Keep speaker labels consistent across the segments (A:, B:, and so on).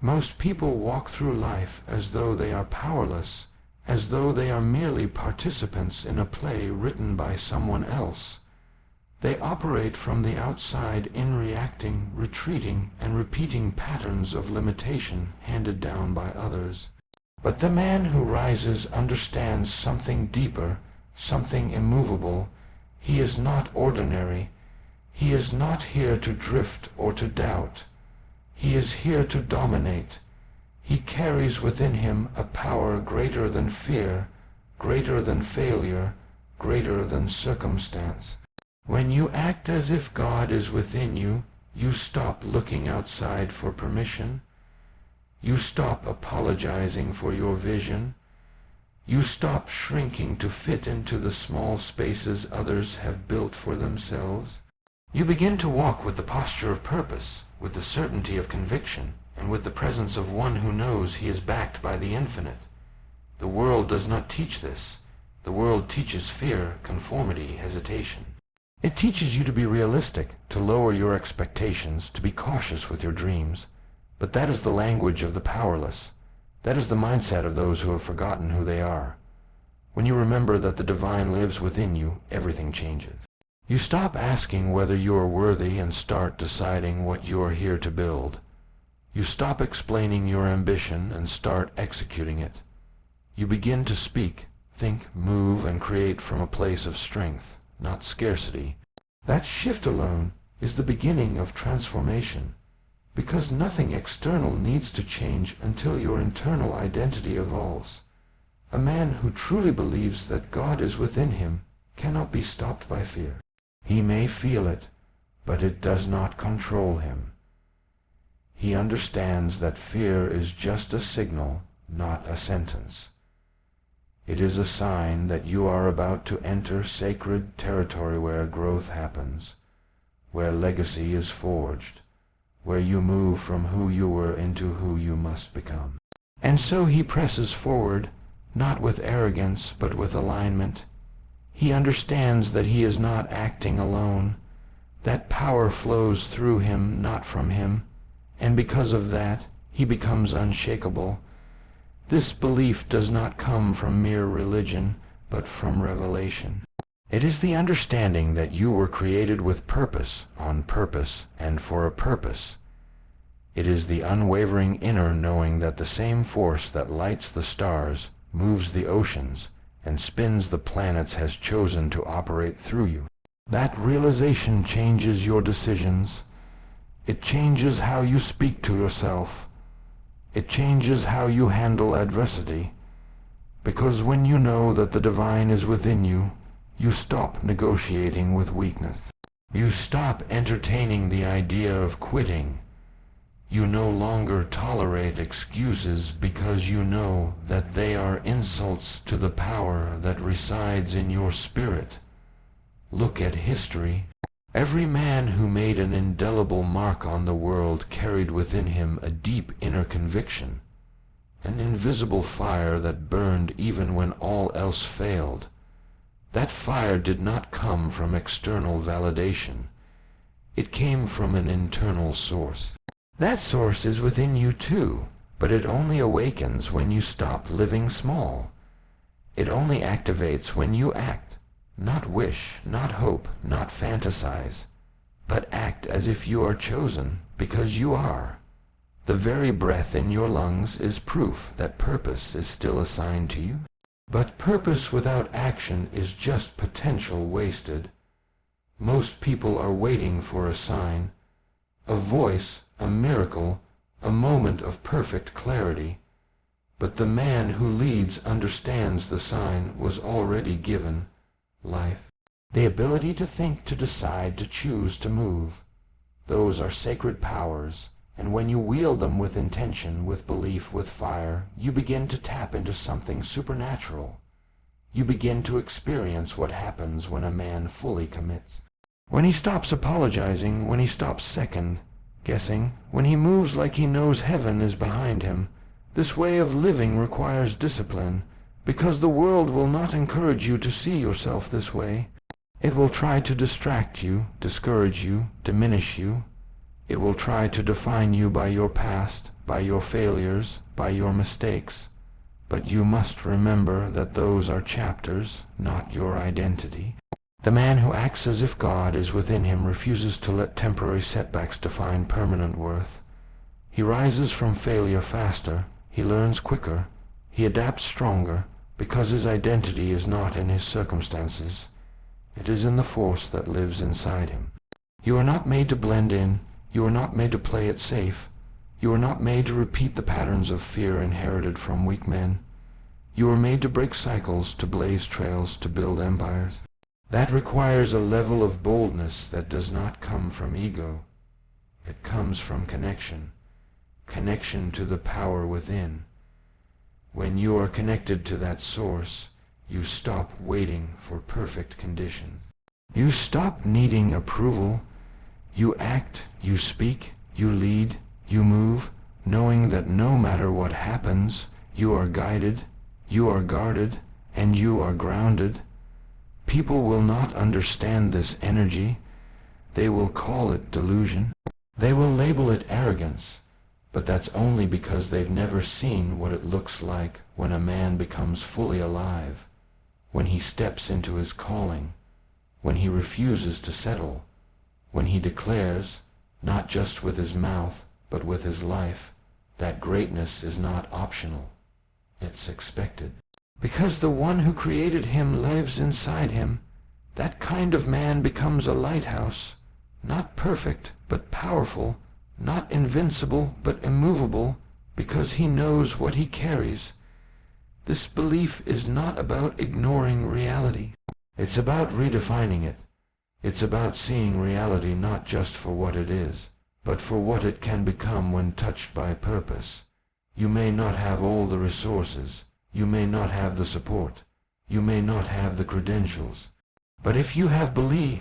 A: Most people walk through life as though they are powerless, as though they are merely participants in a play written by someone else. They operate from the outside in reacting, retreating, and repeating patterns of limitation handed down by others. But the man who rises understands something deeper, something immovable. He is not ordinary. He is not here to drift or to doubt. He is here to dominate. He carries within him a power greater than fear, greater than failure, greater than circumstance. When you act as if God is within you, you stop looking outside for permission. You stop apologizing for your vision. You stop shrinking to fit into the small spaces others have built for themselves. You begin to walk with the posture of purpose, with the certainty of conviction, and with the presence of one who knows he is backed by the infinite. The world does not teach this. The world teaches fear, conformity, hesitation. It teaches you to be realistic, to lower your expectations, to be cautious with your dreams. But that is the language of the powerless. That is the mindset of those who have forgotten who they are. When you remember that the divine lives within you, everything changes. You stop asking whether you are worthy and start deciding what you are here to build. You stop explaining your ambition and start executing it. You begin to speak, think, move, and create from a place of strength, not scarcity. That shift alone is the beginning of transformation, because nothing external needs to change until your internal identity evolves. A man who truly believes that God is within him cannot be stopped by fear. He may feel it, but it does not control him. He understands that fear is just a signal, not a sentence. It is a sign that you are about to enter sacred territory where growth happens, where legacy is forged, where you move from who you were into who you must become. And so he presses forward, not with arrogance, but with alignment. He understands that he is not acting alone, that power flows through him, not from him, and because of that, he becomes unshakable. This belief does not come from mere religion, but from revelation. It is the understanding that you were created with purpose, on purpose, and for a purpose. It is the unwavering inner knowing that the same force that lights the stars, moves the oceans, and spins the planets has chosen to operate through you. That realization changes your decisions. It changes how you speak to yourself. It changes how you handle adversity. Because when you know that the divine is within you, you stop negotiating with weakness. You stop entertaining the idea of quitting. You no longer tolerate excuses because you know that they are insults to the power that resides in your spirit. Look at history. Every man who made an indelible mark on the world carried within him a deep inner conviction, an invisible fire that burned even when all else failed. That fire did not come from external validation. It came from an internal source. That source is within you too, but it only awakens when you stop living small. It only activates when you act. Not wish, not hope, not fantasize, but act as if you are chosen, because you are. The very breath in your lungs is proof that purpose is still assigned to you. But purpose without action is just potential wasted. Most people are waiting for a sign, a voice, a miracle, a moment of perfect clarity. But the man who leads understands the sign was already given. Life, the ability to think, to decide, to choose, to move. Those are sacred powers, and when you wield them with intention, with belief, with fire, you begin to tap into something supernatural. You begin to experience what happens when a man fully commits. When he stops apologizing, when he stops second-guessing, when he moves like he knows heaven is behind him. This way of living requires discipline, because the world will not encourage you to see yourself this way. It will try to distract you, discourage you, diminish you. It will try to define you by your past, by your failures, by your mistakes. But you must remember that those are chapters, not your identity. The man who acts as if God is within him refuses to let temporary setbacks define permanent worth. He rises from failure faster, he learns quicker, he adapts stronger, because his identity is not in his circumstances. It is in the force that lives inside him. You are not made to blend in. You are not made to play it safe. You are not made to repeat the patterns of fear inherited from weak men. You are made to break cycles, to blaze trails, to build empires. That requires a level of boldness that does not come from ego. It comes from connection. Connection to the power within. When you are connected to that source, you stop waiting for perfect conditions. You stop needing approval. You act, you speak, you lead, you move, knowing that no matter what happens, you are guided, you are guarded, and you are grounded. People will not understand this energy. They will call it delusion. They will label it arrogance. But that's only because they've never seen what it looks like when a man becomes fully alive, when he steps into his calling, when he refuses to settle, when he declares, not just with his mouth, but with his life, that greatness is not optional, it's expected. Because the one who created him lives inside him, that kind of man becomes a lighthouse, not perfect, but powerful, not invincible, but immovable, because he knows what he carries. This belief is not about ignoring reality. It's about redefining it. It's about seeing reality not just for what it is, but for what it can become when touched by purpose. You may not have all the resources. You may not have the support. You may not have the credentials. But if you have belief,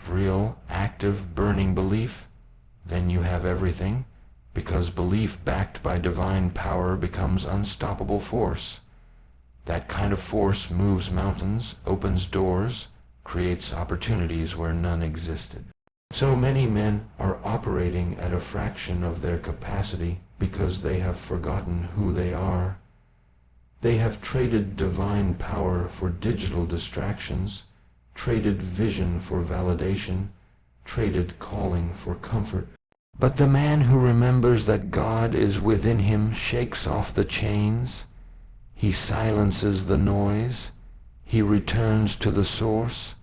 A: real, active, burning belief, then you have everything, because belief backed by divine power becomes unstoppable force. That kind of force moves mountains, opens doors, creates opportunities where none existed. So many men are operating at a fraction of their capacity because they have forgotten who they are. They have traded divine power for digital distractions, traded vision for validation, traded calling for comfort. But the man who remembers that God is within him shakes off the chains. He silences the noise. He returns to the source.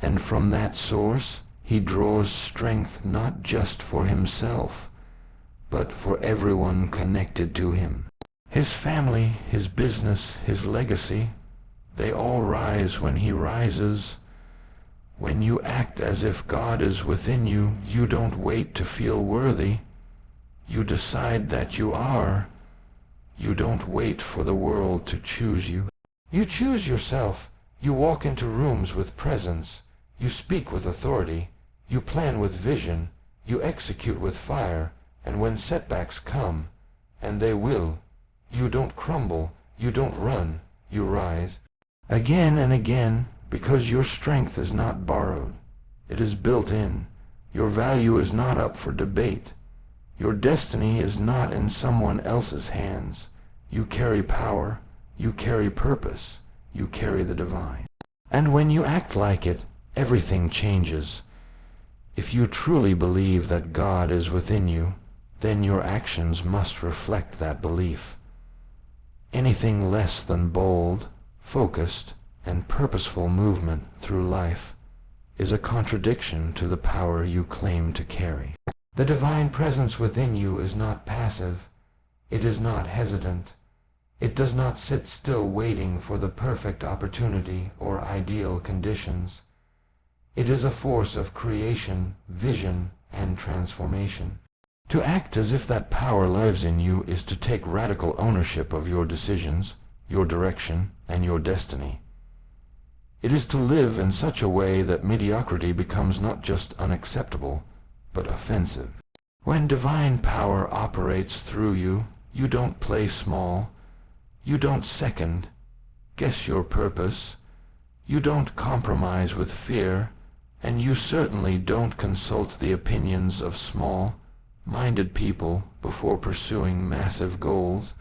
A: And from that source, he draws strength not just for himself, but for everyone connected to him. His family, his business, his legacy, they all rise when he rises. When you act as if God is within you, you don't wait to feel worthy. You decide that you are. You don't wait for the world to choose you. You choose yourself. You walk into rooms with presence. You speak with authority. You plan with vision. You execute with fire. And when setbacks come, and they will, you don't crumble. You don't run. You rise. Again and again, because your strength is not borrowed. It is built in. Your value is not up for debate. Your destiny is not in someone else's hands. You carry power. You carry purpose. You carry the divine. And when you act like it, everything changes. If you truly believe that God is within you, then your actions must reflect that belief. Anything less than bold, focused, and purposeful movement through life is a contradiction to the power you claim to carry. The divine presence within you is not passive. It is not hesitant. It does not sit still waiting for the perfect opportunity or ideal conditions. It is a force of creation, vision, and transformation. To act as if that power lives in you is to take radical ownership of your decisions, your direction, and your destiny. It is to live in such a way that mediocrity becomes not just unacceptable, but offensive. When divine power operates through you, you don't play small. You don't second, guess your purpose. You don't compromise with fear, and you certainly don't consult the opinions of small-minded people before pursuing massive goals.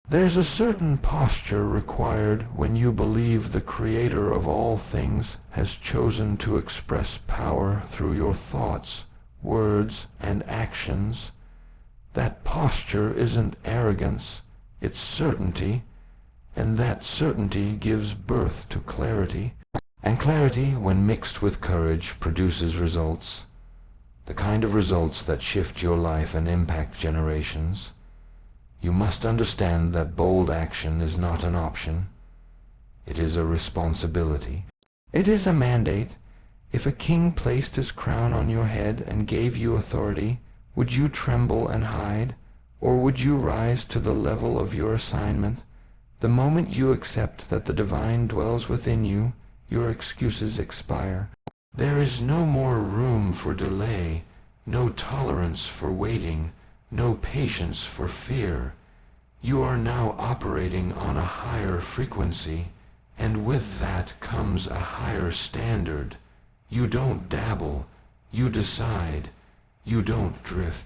A: There's a certain posture required when you believe the Creator of all things has chosen to express power through your thoughts, words, and actions. That posture isn't arrogance, it's certainty, and that certainty gives birth to clarity. And clarity, when mixed with courage, produces results. The kind of results that shift your life and impact generations. You must understand that bold action is not an option. It is a responsibility. It is a mandate. If a king placed his crown on your head and gave you authority, would you tremble and hide, or would you rise to the level of your assignment? The moment you accept that the divine dwells within you, your excuses expire. There is no more room for delay, no tolerance for waiting, no patience for fear. You are now operating on a higher frequency, and with that comes a higher standard. You don't dabble, you decide. You don't drift.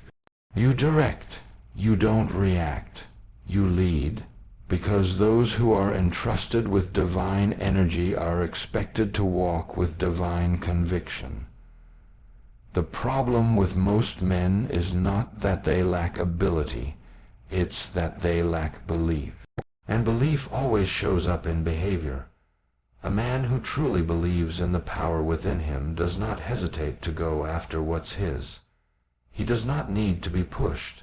A: You direct. You don't react. You lead. Because those who are entrusted with divine energy are expected to walk with divine conviction. The problem with most men is not that they lack ability, it's that they lack belief. And belief always shows up in behavior. A man who truly believes in the power within him does not hesitate to go after what's his. He does not need to be pushed.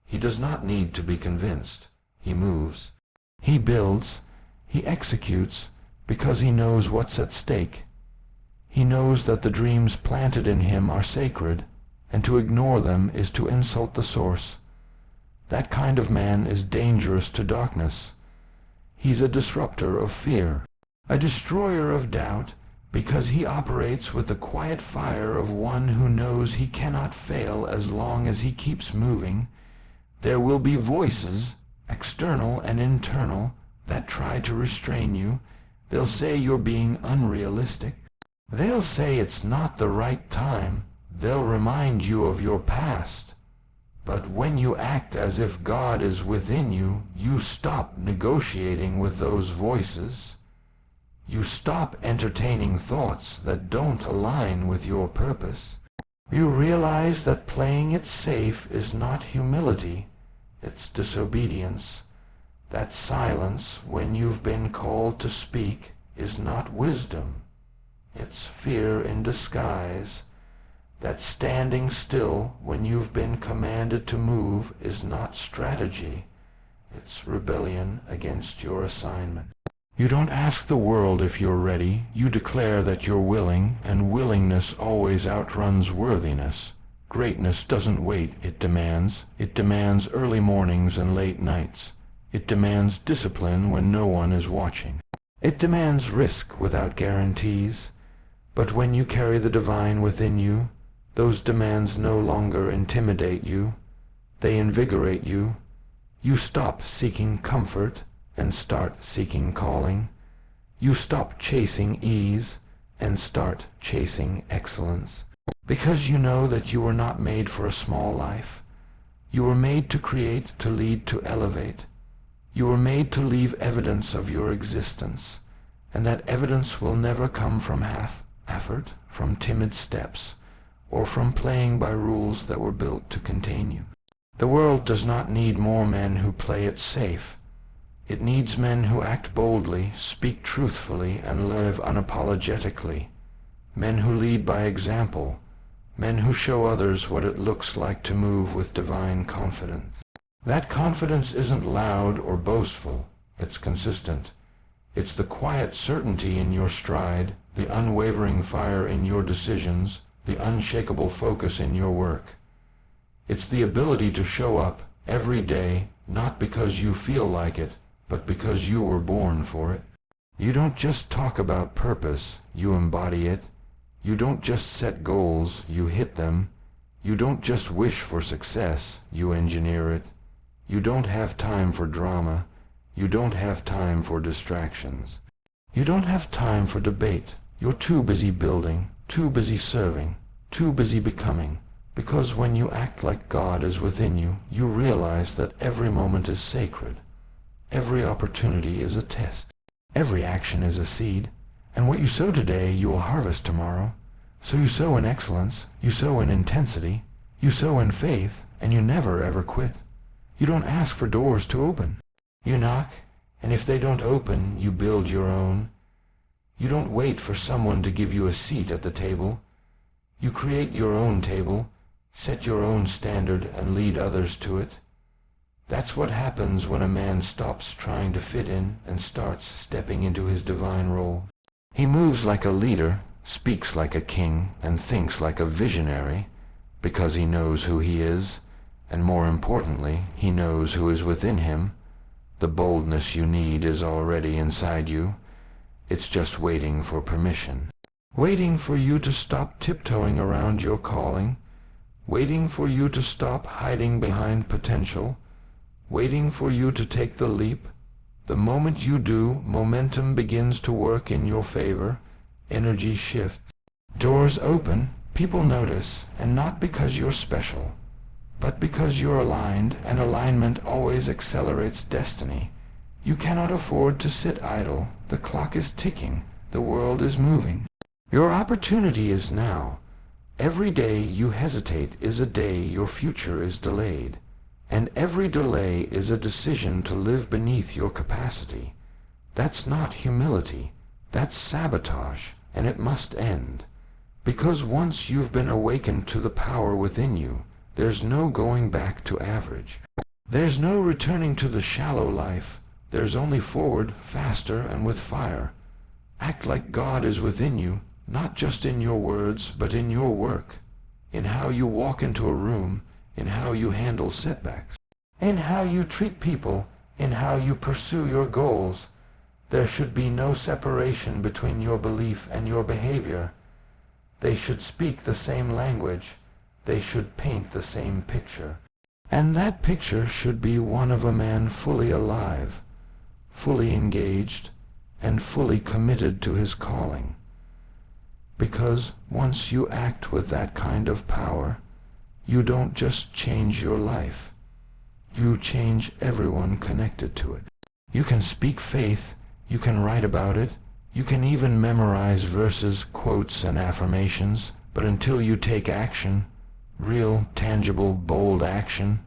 A: He does not need to be convinced. He moves. He builds. He executes because he knows what's at stake. He knows that the dreams planted in him are sacred, and to ignore them is to insult the source. That kind of man is dangerous to darkness. He's a disruptor of fear, a destroyer of doubt, because he operates with the quiet fire of one who knows he cannot fail as long as he keeps moving. There will be voices, external and internal, that try to restrain you. They'll say you're being unrealistic. They'll say it's not the right time. They'll remind you of your past. But when you act as if God is within you, you stop negotiating with those voices. You stop entertaining thoughts that don't align with your purpose. You realize that playing it safe is not humility, it's disobedience. That silence when you've been called to speak is not wisdom, it's fear in disguise. That standing still when you've been commanded to move is not strategy, it's rebellion against your assignment. You don't ask the world if you're ready, you declare that you're willing, and willingness always outruns worthiness. Greatness doesn't wait, it demands. It demands early mornings and late nights. It demands discipline when no one is watching. It demands risk without guarantees. But when you carry the divine within you, those demands no longer intimidate you. They invigorate you. You stop seeking comfort and start seeking calling. You stop chasing ease and start chasing excellence. Because you know that you were not made for a small life. You were made to create, to lead, to elevate. You were made to leave evidence of your existence, and that evidence will never come from half effort, from timid steps, or from playing by rules that were built to contain you. The world does not need more men who play it safe. It needs men who act boldly, speak truthfully, and live unapologetically. Men who lead by example. Men who show others what it looks like to move with divine confidence. That confidence isn't loud or boastful. It's consistent. It's the quiet certainty in your stride, the unwavering fire in your decisions, the unshakable focus in your work. It's the ability to show up every day, not because you feel like it, but because you were born for it. You don't just talk about purpose, you embody it. You don't just set goals, you hit them. You don't just wish for success, you engineer it. You don't have time for drama. You don't have time for distractions. You don't have time for debate. You're too busy building, too busy serving, too busy becoming. Because when you act like God is within you, you realize that every moment is sacred. Every opportunity is a test. Every action is a seed. And what you sow today, you will harvest tomorrow. So you sow in excellence, you sow in intensity, you sow in faith, and you never ever quit. You don't ask for doors to open. You knock, and if they don't open, you build your own. You don't wait for someone to give you a seat at the table. You create your own table, set your own standard, and lead others to it. That's what happens when a man stops trying to fit in and starts stepping into his divine role. He moves like a leader, speaks like a king, and thinks like a visionary, because he knows who he is, and more importantly, he knows who is within him. The boldness you need is already inside you. It's just waiting for permission. Waiting for you to stop tiptoeing around your calling, waiting for you to stop hiding behind potential, waiting for you to take the leap. The moment you do, momentum begins to work in your favor, energy shifts. Doors open, people notice, and not because you're special, but because you're aligned, and alignment always accelerates destiny. You cannot afford to sit idle. The clock is ticking. The world is moving. Your opportunity is now. Every day you hesitate is a day your future is delayed. And every delay is a decision to live beneath your capacity. That's not humility. That's sabotage, and it must end. Because once you've been awakened to the power within you, there's no going back to average. There's no returning to the shallow life. There's only forward, faster, and with fire. Act like God is within you, not just in your words, but in your work, in how you walk into a room, in how you handle setbacks, in how you treat people, in how you pursue your goals. There should be no separation between your belief and your behavior. They should speak the same language. They should paint the same picture. And that picture should be one of a man fully alive, fully engaged, and fully committed to his calling. Because once you act with that kind of power, you don't just change your life. You change everyone connected to it. You can speak faith, you can write about it, you can even memorize verses, quotes, and affirmations, but until you take action, real, tangible, bold action,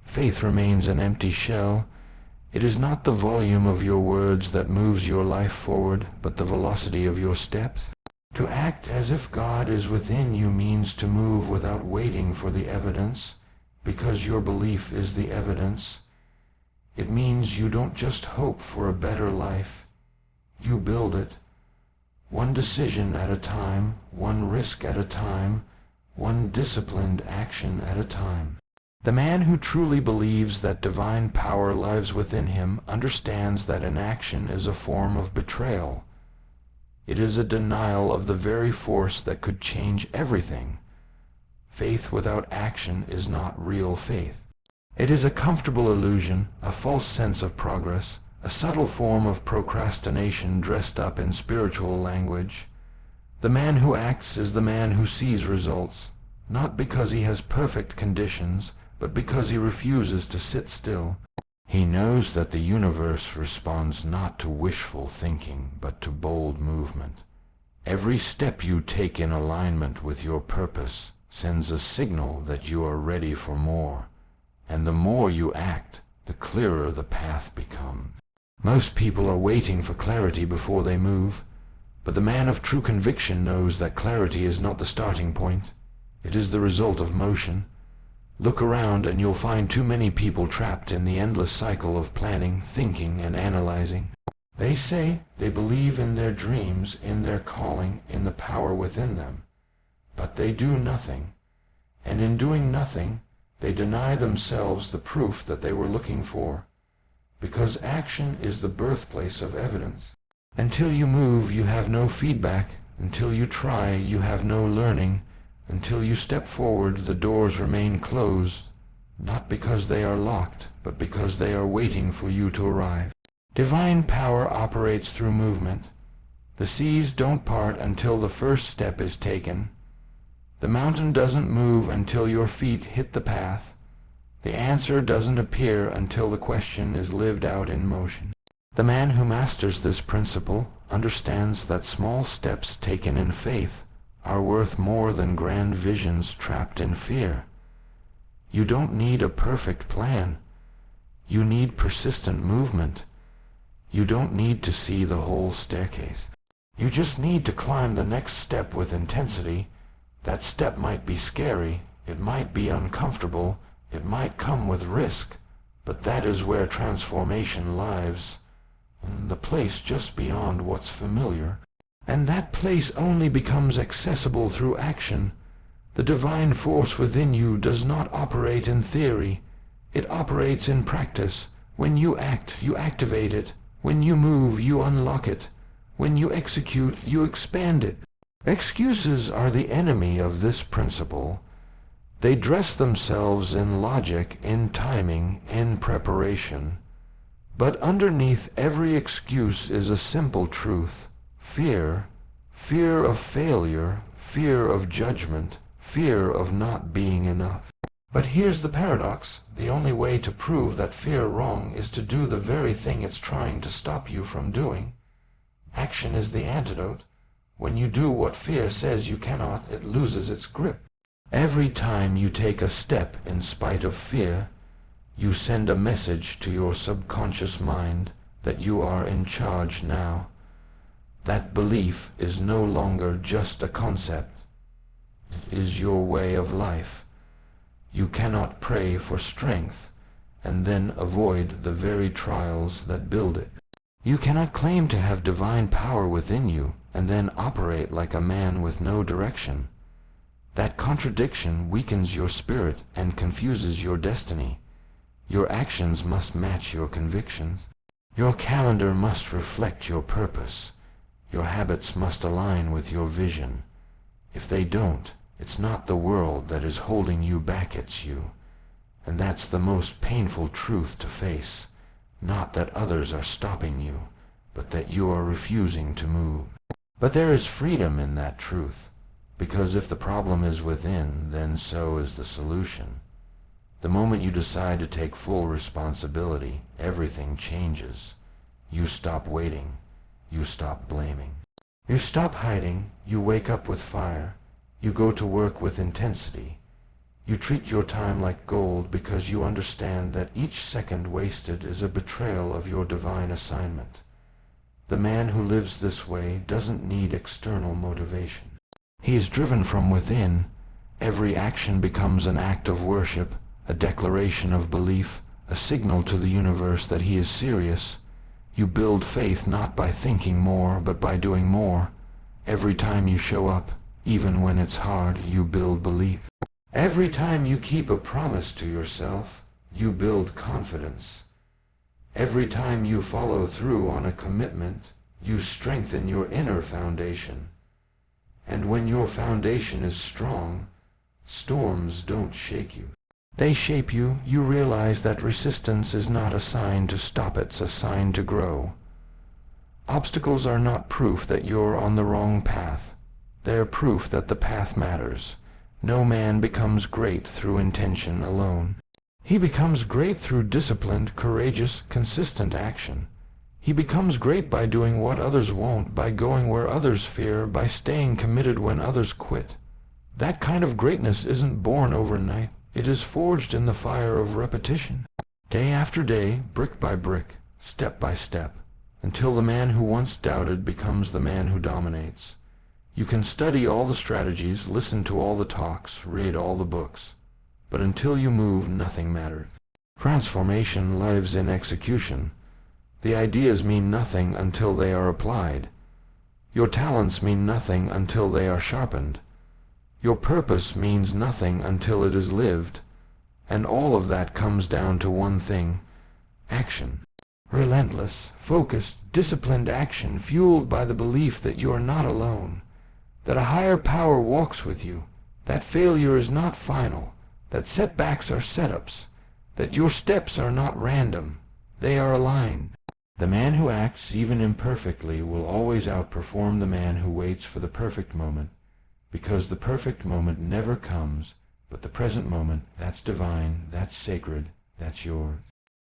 A: faith remains an empty shell. It is not the volume of your words that moves your life forward, but the velocity of your steps. To act as if God is within you means to move without waiting for the evidence, because your belief is the evidence. It means you don't just hope for a better life. You build it. One decision at a time, one risk at a time, one disciplined action at a time. The man who truly believes that divine power lives within him understands that inaction is a form of betrayal. It is a denial of the very force that could change everything. Faith without action is not real faith. It is a comfortable illusion, a false sense of progress, a subtle form of procrastination dressed up in spiritual language. The man who acts is the man who sees results, not because he has perfect conditions, but because he refuses to sit still. He knows that the universe responds not to wishful thinking, but to bold movement. Every step you take in alignment with your purpose sends a signal that you are ready for more. And the more you act, the clearer the path becomes. Most people are waiting for clarity before they move, but the man of true conviction knows that clarity is not the starting point. It is the result of motion. Look around and you'll find too many people trapped in the endless cycle of planning, thinking, and analyzing. They say they believe in their dreams, in their calling, in the power within them. But they do nothing. And in doing nothing, they deny themselves the proof that they were looking for. Because action is the birthplace of evidence. Until you move, you have no feedback. Until you try, you have no learning. Until you step forward, the doors remain closed, not because they are locked, but because they are waiting for you to arrive. Divine power operates through movement. The seas don't part until the first step is taken. The mountain doesn't move until your feet hit the path. The answer doesn't appear until the question is lived out in motion. The man who masters this principle understands that small steps taken in faith are worth more than grand visions trapped in fear. You don't need a perfect plan. You need persistent movement. You don't need to see the whole staircase. You just need to climb the next step with intensity. That step might be scary, it might be uncomfortable, it might come with risk, but that is where transformation lies, the place just beyond what's familiar. And that place only becomes accessible through action. The divine force within you does not operate in theory. It operates in practice. When you act, you activate it. When you move, you unlock it. When you execute, you expand it. Excuses are the enemy of this principle. They dress themselves in logic, in timing, in preparation. But underneath every excuse is a simple truth. Fear. Fear of failure, fear of judgment, fear of not being enough. But here's the paradox. The only way to prove that fear wrong is to do the very thing it's trying to stop you from doing. Action is the antidote. When you do what fear says you cannot, it loses its grip. Every time you take a step in spite of fear, you send a message to your subconscious mind that you are in charge now. That belief is no longer just a concept. It is your way of life. You cannot pray for strength and then avoid the very trials that build it. You cannot claim to have divine power within you and then operate like a man with no direction. That contradiction weakens your spirit and confuses your destiny. Your actions must match your convictions. Your calendar must reflect your purpose. Your habits must align with your vision. If they don't, it's not the world that is holding you back, it's you. And that's the most painful truth to face. Not that others are stopping you, but that you are refusing to move. But there is freedom in that truth, because if the problem is within, then so is the solution. The moment you decide to take full responsibility, everything changes. You stop waiting. You stop blaming. You stop hiding. You wake up with fire. You go to work with intensity. You treat your time like gold because you understand that each second wasted is a betrayal of your divine assignment. The man who lives this way doesn't need external motivation. He is driven from within. Every action becomes an act of worship, a declaration of belief, a signal to the universe that he is serious. You build faith not by thinking more, but by doing more. Every time you show up, even when it's hard, you build belief. Every time you keep a promise to yourself, you build confidence. Every time you follow through on a commitment, you strengthen your inner foundation. And when your foundation is strong, storms don't shake you. They shape you. You realize that resistance is not a sign to stop, it's a sign to grow. Obstacles are not proof that you're on the wrong path. They're proof that the path matters. No man becomes great through intention alone. He becomes great through disciplined, courageous, consistent action. He becomes great by doing what others won't, by going where others fear, by staying committed when others quit. That kind of greatness isn't born overnight. It is forged in the fire of repetition. Day after day, brick by brick, step by step, until the man who once doubted becomes the man who dominates. You can study all the strategies, listen to all the talks, read all the books, but until you move, nothing matters. Transformation lives in execution. The ideas mean nothing until they are applied. Your talents mean nothing until they are sharpened. Your purpose means nothing until it is lived. And all of that comes down to one thing: action. Relentless, focused, disciplined action fueled by the belief that you are not alone, that a higher power walks with you, that failure is not final, that setbacks are setups, that your steps are not random, they are aligned. The man who acts, even imperfectly, will always outperform the man who waits for the perfect moment, because the perfect moment never comes, but the present moment, that's divine, that's sacred, that's yours.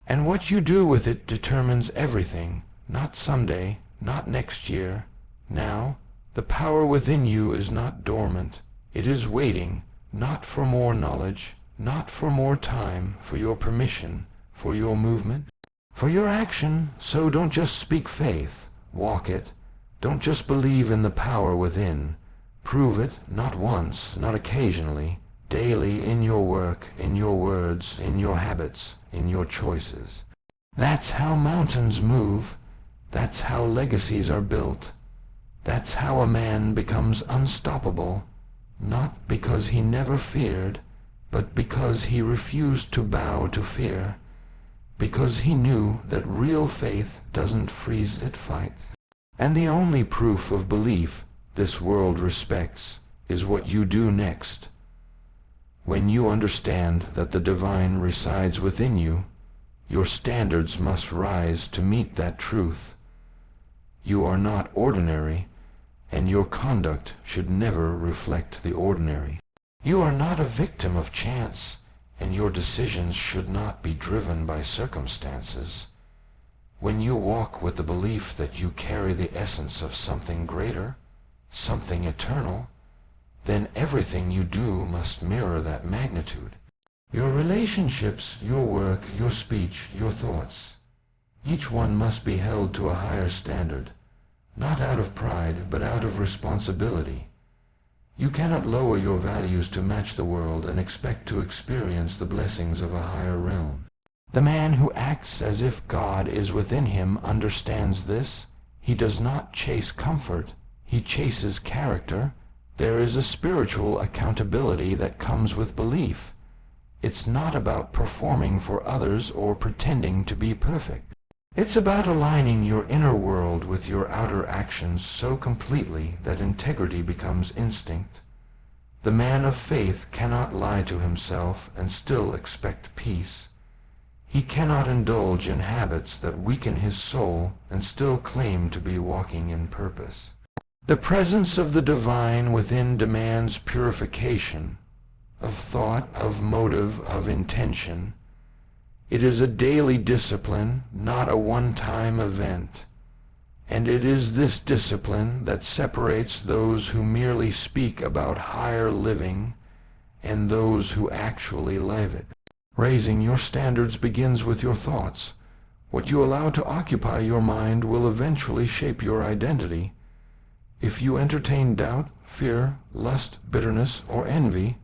A: And what you do with it determines everything, not someday, not next year. Now, the power within you is not dormant. It is waiting, not for more knowledge, not for more time, for your permission, for your movement, for your action. So don't just speak faith, walk it. Don't just believe in the power within. Prove it, not once, not occasionally, daily in your work, in your words, in your habits, in your choices. That's how mountains move. That's how legacies are built. That's how a man becomes unstoppable, not because he never feared, but because he refused to bow to fear, because he knew that real faith doesn't freeze, it fights. And the only proof of belief this world respects is what you do next. When you understand that the divine resides within you, your standards must rise to meet that truth. You are not ordinary, and your conduct should never reflect the ordinary. You are not a victim of chance, and your decisions should not be driven by circumstances. When you walk with the belief that you carry the essence of something greater, something eternal, then everything you do must mirror that magnitude. Your relationships, your work, your speech, your thoughts, each one must be held to a higher standard, not out of pride, but out of responsibility. You cannot lower your values to match the world and expect to experience the blessings of a higher realm. The man who acts as if God is within him understands this. He does not chase comfort. He chases character. There is a spiritual accountability that comes with belief. It's not about performing for others or pretending to be perfect. It's about aligning your inner world with your outer actions so completely that integrity becomes instinct. The man of faith cannot lie to himself and still expect peace. He cannot indulge in habits that weaken his soul and still claim to be walking in purpose. The presence of the divine within demands purification of thought, of motive, of intention. It is a daily discipline, not a one-time event. And it is this discipline that separates those who merely speak about higher living and those who actually live it. Raising your standards begins with your thoughts. What you allow to occupy your mind will eventually shape your identity. If you entertain doubt, fear, lust, bitterness, or envy,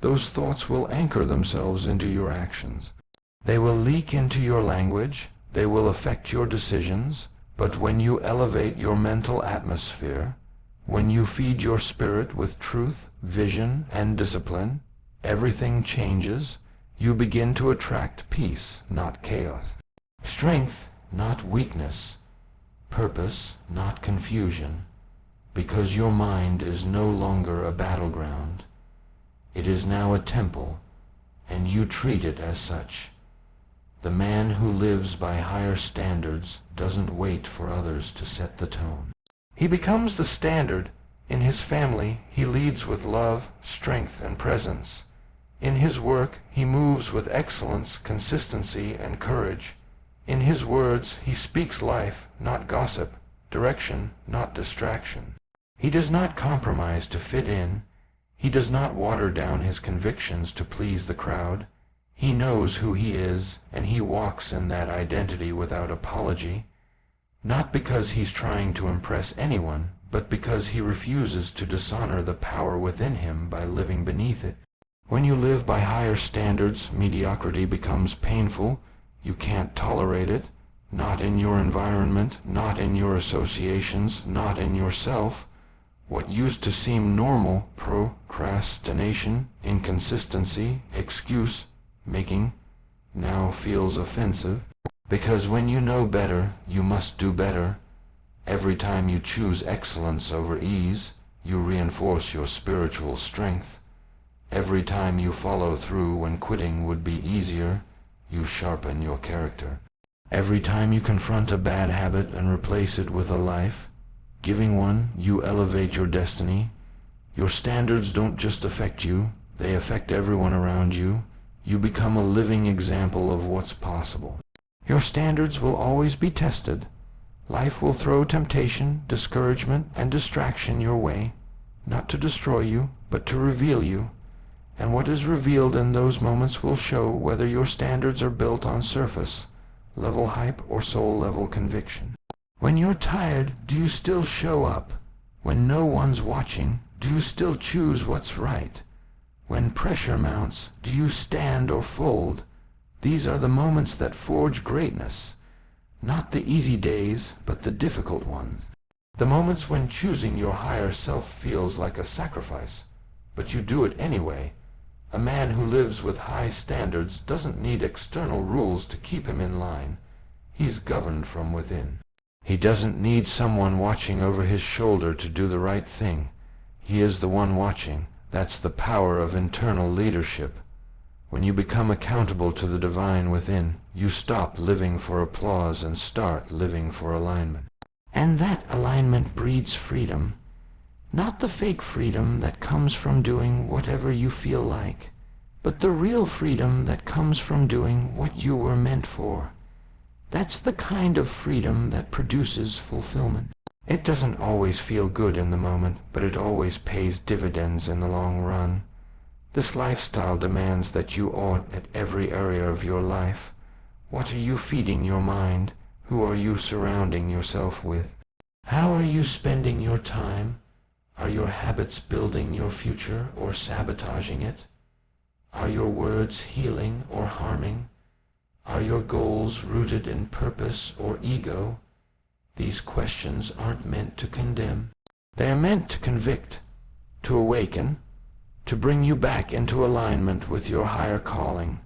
A: those thoughts will anchor themselves into your actions. They will leak into your language, they will affect your decisions, but when you elevate your mental atmosphere, when you feed your spirit with truth, vision, and discipline, everything changes. You begin to attract peace, not chaos. Strength, not weakness. Purpose, not confusion. Because your mind is no longer a battleground. It is now a temple, and you treat it as such. The man who lives by higher standards doesn't wait for others to set the tone. He becomes the standard. In his family, he leads with love, strength, and presence. In his work, he moves with excellence, consistency, and courage. In his words, he speaks life, not gossip, direction, not distraction. He does not compromise to fit in. He does not water down his convictions to please the crowd. He knows who he is, and he walks in that identity without apology, not because he's trying to impress anyone, but because he refuses to dishonor the power within him by living beneath it. When you live by higher standards, mediocrity becomes painful. You can't tolerate it, not in your environment, not in your associations, not in yourself. What used to seem normal, procrastination, inconsistency, excuse making, now feels offensive. Because when you know better, you must do better. Every time you choose excellence over ease, you reinforce your spiritual strength. Every time you follow through when quitting would be easier, you sharpen your character. Every time you confront a bad habit and replace it with a life, giving one, you elevate your destiny. Your standards don't just affect you, they affect everyone around you. You become a living example of what's possible. Your standards will always be tested. Life will throw temptation, discouragement, and distraction your way, not to destroy you, but to reveal you. And what is revealed in those moments will show whether your standards are built on surface level hype or soul level conviction. When you're tired, do you still show up? When no one's watching, do you still choose what's right? When pressure mounts, do you stand or fold? These are the moments that forge greatness. Not the easy days, but the difficult ones. The moments when choosing your higher self feels like a sacrifice, but you do it anyway. A man who lives with high standards doesn't need external rules to keep him in line. He's governed from within. He doesn't need someone watching over his shoulder to do the right thing. He is the one watching. That's the power of internal leadership. When you become accountable to the divine within, you stop living for applause and start living for alignment. And that alignment breeds freedom. Not the fake freedom that comes from doing whatever you feel like, but the real freedom that comes from doing what you were meant for. That's the kind of freedom that produces fulfillment. It doesn't always feel good in the moment, but it always pays dividends in the long run. This lifestyle demands that you ought at every area of your life. What are you feeding your mind? Who are you surrounding yourself with? How are you spending your time? Are your habits building your future or sabotaging it? Are your words healing or harming? Are your goals rooted in purpose or ego? These questions aren't meant to condemn. They are meant to convict, to awaken, to bring you back into alignment with your higher calling.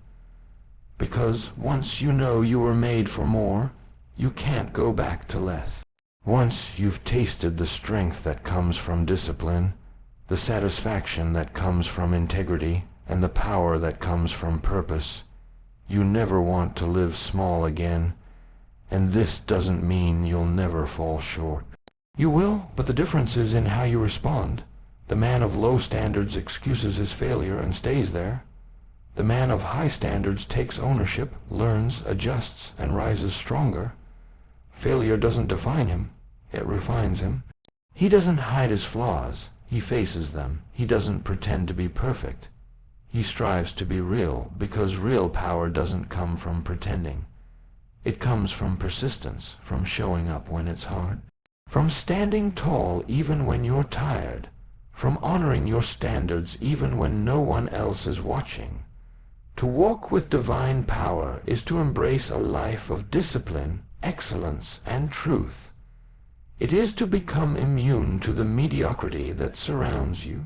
A: Because once you know you were made for more, you can't go back to less. Once you've tasted the strength that comes from discipline, the satisfaction that comes from integrity, and the power that comes from purpose, you never want to live small again. And this doesn't mean you'll never fall short. You will, but the difference is in how you respond. The man of low standards excuses his failure and stays there. The man of high standards takes ownership, learns, adjusts, and rises stronger. Failure doesn't define him, it refines him. He doesn't hide his flaws, he faces them. He doesn't pretend to be perfect. He strives to be real, because real power doesn't come from pretending. It comes from persistence, from showing up when it's hard, from standing tall even when you're tired, from honoring your standards even when no one else is watching. To walk with divine power is to embrace a life of discipline, excellence, and truth. It is to become immune to the mediocrity that surrounds you,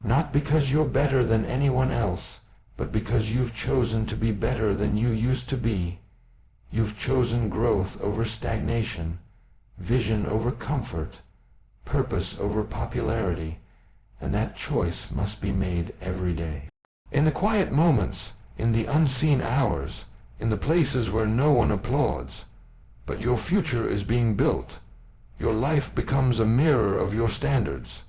A: not because you're better than anyone else, but because you've chosen to be better than you used to be. You've chosen growth over stagnation, vision over comfort, purpose over popularity, and that choice must be made every day. In the quiet moments, in the unseen hours, in the places where no one applauds, but your future is being built. Your life becomes a mirror of your standards.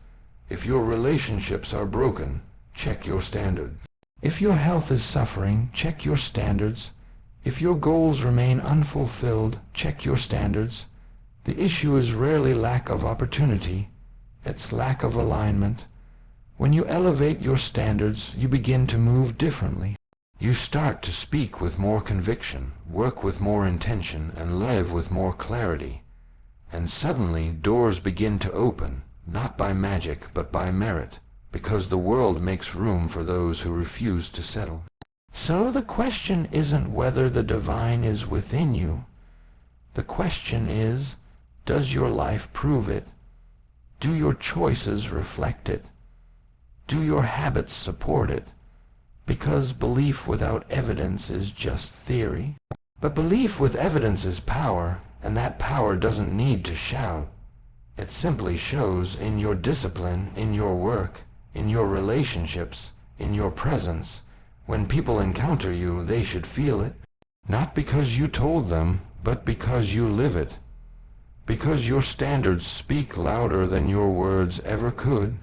A: If your relationships are broken, check your standards. If your health is suffering, check your standards. If your goals remain unfulfilled, check your standards. The issue is rarely lack of opportunity, it's lack of alignment. When you elevate your standards, you begin to move differently. You start to speak with more conviction, work with more intention, and live with more clarity. And suddenly doors begin to open, not by magic but by merit, because the world makes room for those who refuse to settle. So the question isn't whether the divine is within you. The question is, does your life prove it? Do your choices reflect it? Do your habits support it? Because belief without evidence is just theory. But belief with evidence is power, and that power doesn't need to shout. It simply shows in your discipline, in your work, in your relationships, in your presence. When people encounter you, they should feel it. Not because you told them, but because you live it. Because your standards speak louder than your words ever could.